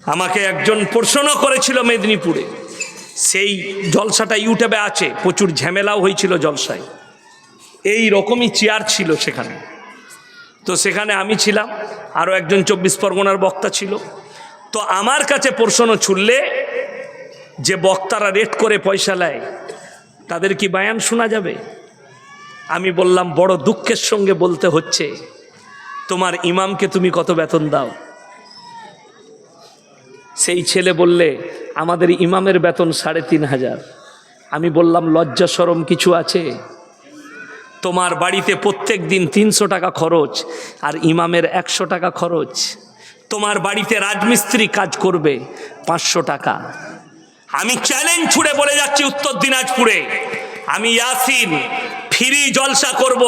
আমাকে একজন প্রশ্ন করেছিল মেদিনীপুরে, সেই জলসাটা ইউটিউবে আছে, প্রচুর ঝামেলাও হয়েছিল জলসায়। এই রকমই চেয়ার ছিল সেখানে। তো সেখানে আমি ছিলাম, আরও একজন 24 পরগনার বক্তা ছিল। তো আমার কাছে প্রশ্ন ছুড়লে যে বক্তারা রেট করে পয়সা নেয় তাদের কি বায়ান শোনা যাবে? আমি বললাম, বড় দুঃখের সঙ্গে বলতে হচ্ছে, তোমার ইমামকে তুমি কত বেতন দাও? সেই ছেলে বললে, আমাদের ইমামের বেতন 3,500। আমি বললাম, লজ্জা শরম কিছু আছে? তোমার বাড়িতে প্রত্যেক দিন 300 টাকা খরচ আর ইমামের 100 টাকা খরচ। তোমার বাড়িতে রাজমিস্ত্রি কাজ করবে 500 টাকা। আমি চ্যালেঞ্জ ছুড়ে বলে যাচ্ছি, উত্তর দিনাজপুরে আমি ইয়াসিন ফ্রি জলসা করব,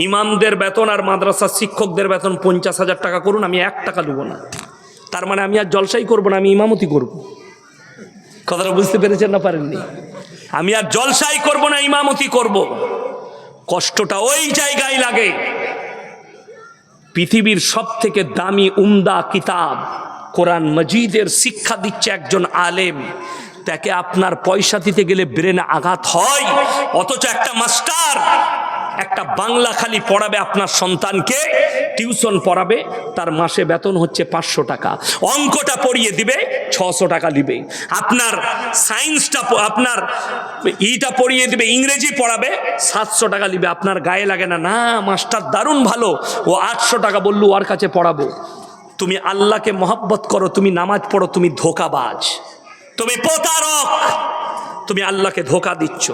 ইমামদের বেতন আর মাদ্রাসার শিক্ষকদের বেতন 50,000 টাকা করুন, আমি 1 টাকা দেবো না। তার মানে আমি আর জলসাই করব না, আমি ইমামতি করব। কথাটা বুঝতে পেরেছেন না পারেননি? আমি আর জলসাই করব না, ইমামতি করব। কষ্টটা ওই জায়গায় লাগে। পৃথিবীর সব থেকে দামি উমদা কিতাব কোরআন মজিদের শিক্ষা দিচ্ছে একজন আলেম, তাকে আপনার পয়সা দিতে গেলে ব্রেনে আঘাত হয়। অথচ একটা মাস্টার একটা বাংলা খালি পড়াবে আপনার সন্তানকে, টিউশন পড়াবে, তার মাসে বেতন হচ্ছে 500 টাকা। অঙ্কটা পড়িয়ে দিবে 600 টাকা দিবে। আপনার সায়েন্সটা, আপনার ইটা পড়িয়ে দিবে, ইংরেজি পড়াবে 700 টাকা দিবে। আপনার গায়ে লাগে না, না মাস্টার দারুণ ভালো, ও 800 টাকা বললো ওর কাছে পড়াবো। তুমি আল্লাহকে মহব্বত করো, তুমি নামাজ পড়ো, তুমি ধোঁকাবাজ, তুমি প্রতারক, তুমি আল্লাহকে ধোঁকা দিচ্ছ।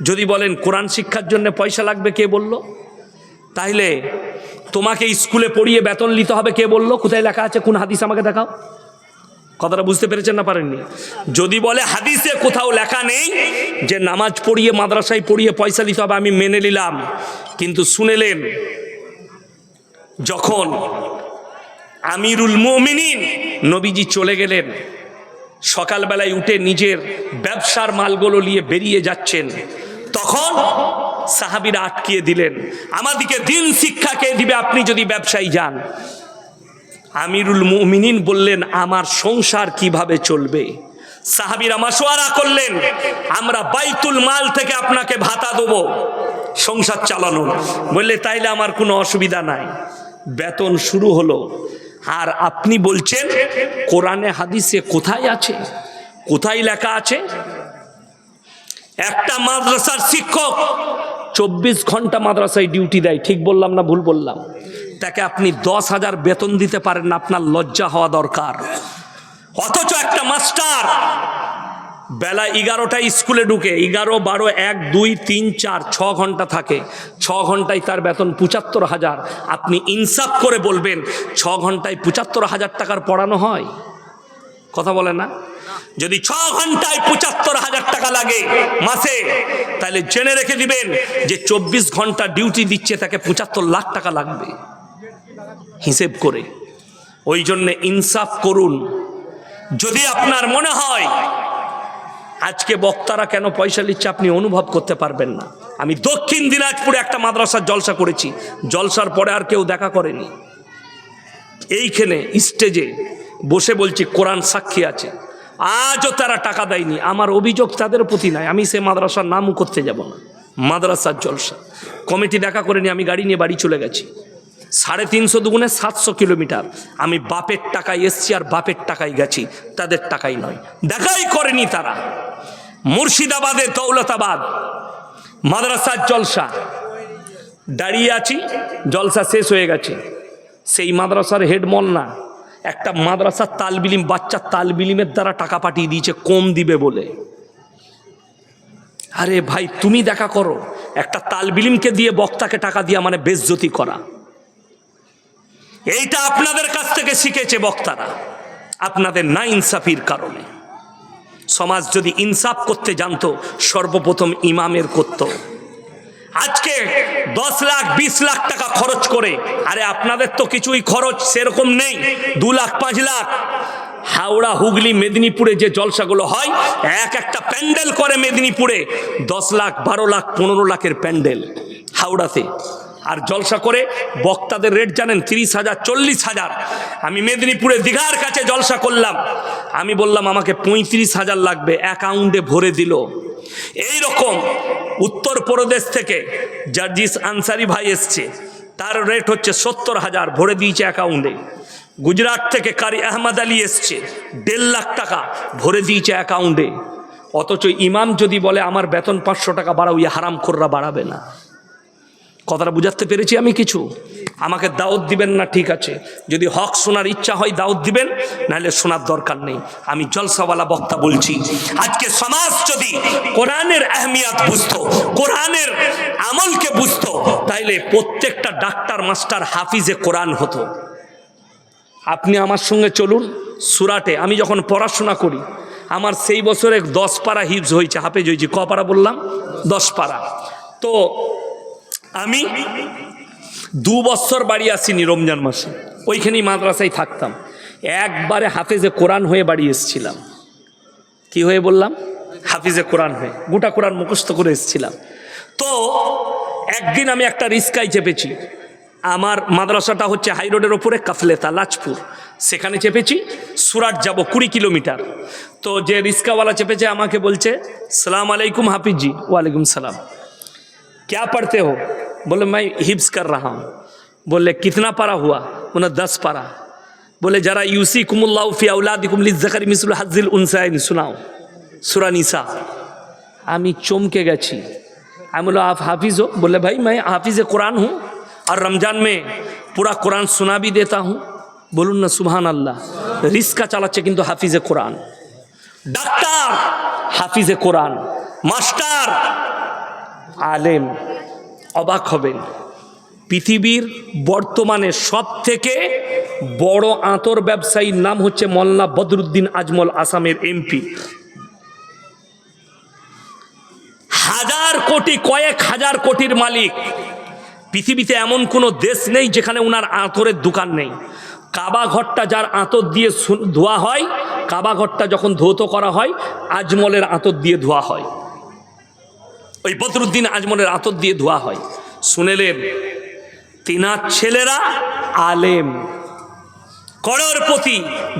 যদি বলেন কোরআন শিক্ষার জন্য পয়সা লাগবে, কে বলল? তাইলে তোমাকে স্কুলে পড়িয়ে বেতন নিতে হবে, কে বলল? কোথায় লেখা আছে? কোন হাদিস আমাকে দেখাও। কথাটা বুঝতে পেরেছেন না পারেননি? যদি বলে হাদিসে কোথাও লেখা নেই যে নামাজ পড়িয়ে মাদ্রাসায় পড়িয়ে পয়সা নিতে হবে, আমি মেনে নিলাম। কিন্তু শুনেলেন, যখন আমিরুল মুমিনিন নবীজি চলে গেলেন, সকালবেলায় উঠে নিজের ব্যবসার মালগুলো নিয়ে বেরিয়ে যাচ্ছেন, তখন সাহাবীরা আটকিয়ে দিলেন, আমাদেরকে দিন শিক্ষা কে দিবে আপনি যদি ব্যবসায়ী যান? আমিরুল মুমিনিন বললেন, আমার সংসার কিভাবে চলবে? সাহাবীরা মাশওয়ারা করলেন, আমরা বাইতুল মাল থেকে আপনাকে ভাতা দেবো সংসার চালানো। বললে, তাইলে আমার কোনো অসুবিধা নাই। বেতন শুরু হলো। আর আপনি বলছেন কোরআনে হাদিসে কোথায় আছে? কোথায় লেখা আছে? একটা মাদ্রাসার শিক্ষক 24 ঘন্টা মাদ্রাসায় ডিউটি দেয়, ঠিক বললাম না ভুল বললাম? তাকে আপনি 10,000 বেতন দিতে পারেন না, আপনার লজ্জা হওয়া দরকার। অথচ একটা মাস্টার বেলা 11টায় স্কুলে ঢুকে, 11, 12, 1, 2, 3, 4, 6 ঘন্টা থাকে। 6 ঘন্টায় তার বেতন 75,000। আপনি ইনসাফ করে বলবেন, 6 ঘন্টায় 75,000 টাকার পড়ানো হয়? কথা বলে না? যদি 6 ঘন্টায় 75,000 টাকা লাগে মাসে, তাহলে জেনে রেখে দিবেন যে 24 ঘন্টা ডিউটি দিচ্ছে, তাকে 75 লাখ টাকা লাগবে হিসেব করে। ওই জন্যে ইনসাফ করুন। যদি আপনার মনে হয় আজকে বক্তারা কেন পয়সা নিচ্ছে, আপনি অনুভব করতে পারবেন না। আমি দক্ষিণ দিনাজপুরে একটা মাদ্রাসার জলসা করেছি, জলসার পরে আর কেউ দেখা করেনি। এইখানে স্টেজে বসে বলছি, কোরআন সাক্ষী আছে, আজও তারা টাকা দেয়নি। আমার অভিযোগ তাদের প্রতি নাই, আমি সে মাদ্রাসার নামও করতে যাব না। মাদ্রাসার জলসা কমিটি দেখা করেনি, আমি গাড়ি নিয়ে বাড়ি চলে গেছি। 350 দুগুণে 700 কিলোমিটার আমি বাপের টাকায় এসছি আর বাপের টাকায় গেছি, তাদের টাকাই নয়। দেখাই করেনি তারা। মুর্শিদাবাদের দৌলতাবাদ মাদ্রাসার জলসা, দাঁড়িয়ে আছি, জলসা শেষ হয়ে গেছে। সেই মাদ্রাসার হেড মোল্লা একটা মাদ্রাসার তালবিলিম, বাচ্চা তালবিলিমের দ্বারা টাকা পাঠিয়ে দিয়েছে কম দিবে বলে। আরে ভাই, তুমি দেখা করো, একটা তালবিলিমকে দিয়ে বক্তাকে টাকা দিয়া মানে বেজ্জতি করা। এইটা আপনাদের কাছ থেকে শিখেছে বক্তারা, আপনাদের না ইনসাফির কারণে। সমাজ যদি ইনসাফ করতে জানতো, সর্বপ্রথম ইমামের করত। আজকে 10 লাখ 20 লাখ টাকা খরচ করে, আরে আপনাদের তো কিছুই খরচ সেরকম নেই, 2 লাখ 5 লাখ। হাওড়া, হুগলি, মেদিনীপুরে যে জলসাগুলো হয়, একটা প্যান্ডেল করে মেদিনীপুরে 10 লাখ 12 লাখ 15 লাখের প্যান্ডেল। হাওড়াতে আর জলসা করে বক্তাদের রেট জানেন 30,000 40,000। আমি মেদিনীপুরে দীঘার কাছে জলসা করলাম, আমি বললাম আমাকে 35,000 লাগবে, অ্যাকাউন্টে ভরে দিল। এই রকম উত্তরপ্রদেশ থেকে জার্জিস আনসারি ভাই এসছে, তার রেট হচ্ছে 70,000, ভরে দিয়েছে অ্যাকাউন্টে। গুজরাট থেকে কারি আহমদ আলী এসছে, 1.5 লাখ টাকা ভরে দিয়েছে অ্যাকাউন্টে। অথচ ইমাম যদি বলে আমার বেতন 500 টাকা বাড়াও, ইয়ে হারামখোররা বাড়াবে না। কথাটা বুঝাতে পেরেছি আমি কিছু? আমাকে দাওয়াত দিবেন না, ঠিক আছে, যদি হক শোনার ইচ্ছা হয় দাওয়াত দিবেন, নাহলে শোনার দরকার নেই। আমি জলসাওয়ালা বক্তা বলছি, আজকে সমাজ যদি কোরআনের আহমিয়াত বুঝতো, কোরআনের আমলকে বুঝতো, তাইলে প্রত্যেকটা ডাক্তার মাস্টার হাফিজে কোরআন হতো। আপনি আমার সঙ্গে চলুন, সুরাটে আমি যখন পড়াশোনা করি, আমার সেই বছরে 10 পারা হিফজ হয়েছে, হাফেজ হয়েছে। ক পারা বললাম? 10 পারা। তো আমি 2 বছর বাড়ি আসিনি রমজান মাসে, ওইখানেই মাদ্রাসায় থাকতাম। একবারে হাফেজে কোরআন হয়ে বাড়ি এসেছিলাম। কি হয়ে বললাম? হাফিজে কোরআন হয়ে গোটা কোরআন মুখস্থ করে এসেছিলাম। তো একদিন আমি একটা রিস্কায় চেপেছি, আমার মাদ্রাসাটা হচ্ছে হাই রোডের ওপরে, কাফলেতা লাজপুর, সেখানে চেপেছি। সুরাট যাব 20 কিলোমিটার। তো যে রিস্কাওয়ালা চেপেছে আমাকে বলছে, সালাম আলাইকুম हाफिज जी। वालेकुम सलाम। क्या पढ़ते हो? बोले मैं हिफ्स कर रहा हूँ। बोले कितना पारा हुआ? बोले 10 पारा। बोले जरा यूसीकुमुल्लाहु फी औलादिकुम लिज़्ज़करि मिस्लु हज़्ज़िल उनसायैन सुनाओ, सूरा निसा। আমি চমকে গেছি। আমি বললাম आप हाफिज हो? बोले भाई मैं हाफिज कुरान हूँ और रमज़ान में पूरा कुरान सुना भी देता हूँ। বলুন না সুবহান আল্লাহ। রিস্কা চালাচ্ছে কিন্তু হাফিজে কোরআন, ডাক্তার হাফিজে কোরআন, মাস্টার আলেম। অবাক হবেন, পৃথিবীর বর্তমানে সব থেকে বড় আতর ব্যবসায়ীর নাম হচ্ছে মোল্লা বদরুদ্দিন আজমল, আসামের এমপি। হাজার কোটি, কয়েক হাজার কোটির মালিক। পৃথিবীতে এমন কোনো দেশ নেই যেখানে ওনার আতরের দোকান নেই। কাবা ঘরটা যার আতর দিয়ে ধোয়া হয়, কাবা ঘরটা যখন ধৌত করা হয় আজমলের আতর দিয়ে ধোয়া হয়, ওই বদরুদ্দিন আজমলের আতর দিয়ে ধোয়া হয়। শুনেলেন, তিনার ছেলেরা আলেম, করোড়পতি,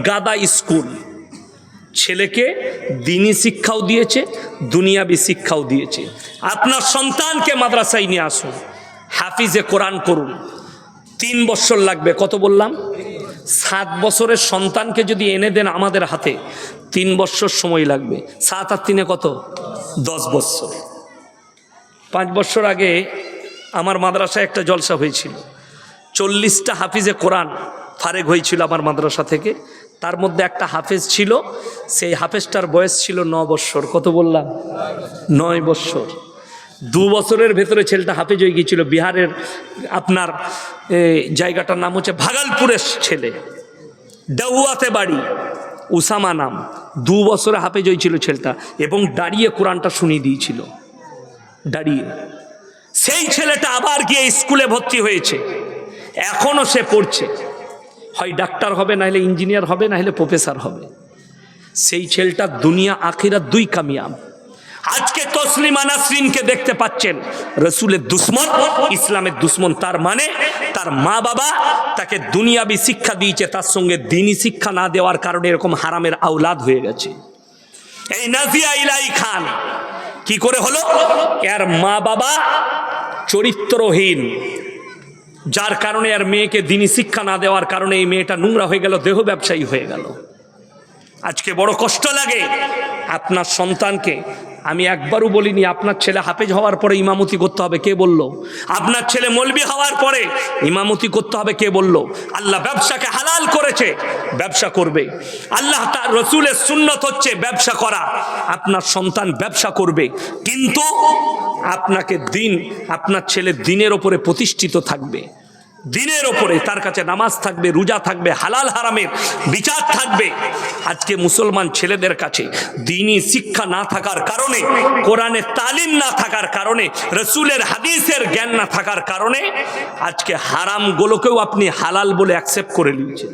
গাদা স্কুল। ছেলেকে দিনী শিক্ষাও দিয়েছে, দুনিয়াবি শিক্ষাও দিয়েছে। আপনার সন্তানকে মাদ্রাসায় নিয়ে আসুন, হাফিজে কোরআন করুন। 3 বছর লাগবে। কত বললাম? 7 বছরের সন্তানকে যদি এনে দেন আমাদের হাতে, 3 বছর সময় লাগবে। 7 আর 3 কত? 10 বছর। 5 বছর আগে আমার মাদ্রাসায় একটা জলসা হয়েছিল, 40টা হাফিজে কোরআন ফারেক হয়েছিল আমার মাদ্রাসা থেকে। তার মধ্যে একটা হাফেজ ছিল, সেই হাফেজটার বয়স ছিল 9 বছর। কত বললাম? 9 বছর। 2 বছরের ভেতরে ছেলেটা হাফেজ হয়ে গিয়েছিল। বিহারের আপনার জায়গাটার নাম হচ্ছে ভাগলপুরের ছেলে, ডাউয়াতে বাড়ি, উসামা নাম। 2 বছরে হাফেজ হয়েছিল ছেলেটা, এবং দাঁড়িয়ে কোরআনটা শুনিয়ে দিয়েছিল, দাঁড়িয়ে। সেই ছেলেটা আবার গিয়ে স্কুলে ভর্তি হয়েছে, এখনও সে পড়ছে। হয় ডাক্তার হবে, নাহলে ইঞ্জিনিয়ার হবে, নাহলে প্রফেসর হবে। সেই ছেলেটা দুনিয়া আখিরাত 2 কামিয়াব। আজকে তসলিমা নাসরিনকে দেখতে পাচ্ছেন, রসুলের দুশ্মন, ইসলামের দুশ্মন। তার মানে তার মা বাবা তাকে দুনিয়াবি শিক্ষা দিয়েছে, তার সঙ্গে দ্বীনি শিক্ষা না দেওয়ার কারণে এরকম হারামের আওলাদ হয়ে গেছে। এই নাজিয়া ইলাহি খান কি করে হলো? এর মা বাবা চরিত্রহীন, যার কারণে আর মেয়েকে দ্বীনি শিক্ষা না দেওয়ার কারণে এই মেয়েটা নোংরা হয়ে গেল, দেহ ব্যবসায়ী হয়ে গেল। আজকে বড় কষ্ট লাগে। আপনার সন্তানকে আমি একবারও বলিনি আপনার ছেলে হাফেজ হওয়ার পরে ইমামতি করতে হবে, কে বলল? আপনার ছেলে মৌলবি হওয়ার পরে ইমামতি করতে হবে, কে বলল? আল্লাহ ব্যবসাকে হালাল করেছে, ব্যবসা করবে। আল্লাহ তার রসুলের সুন্নত হচ্ছে ব্যবসা করা। আপনার সন্তান ব্যবসা করবে, কিন্তু আপনাকে দিন, আপনার ছেলে দিনের ওপরে প্রতিষ্ঠিত থাকবে, দিনের ওপরে তার কাছে নামাজ থাকবে, রোজা থাকবে, হালাল হারামের বিচার থাকবে। আজকে মুসলমান ছেলেদের কাছে দ্বীনি শিক্ষা না থাকার কারণে, কোরআনের তালিম না থাকার কারণে, রসুলের হাদিসের জ্ঞান না থাকার কারণে আজকে হারামগুলোকেও আপনি হালাল বলে অ্যাকসেপ্ট করে নিয়েছেন।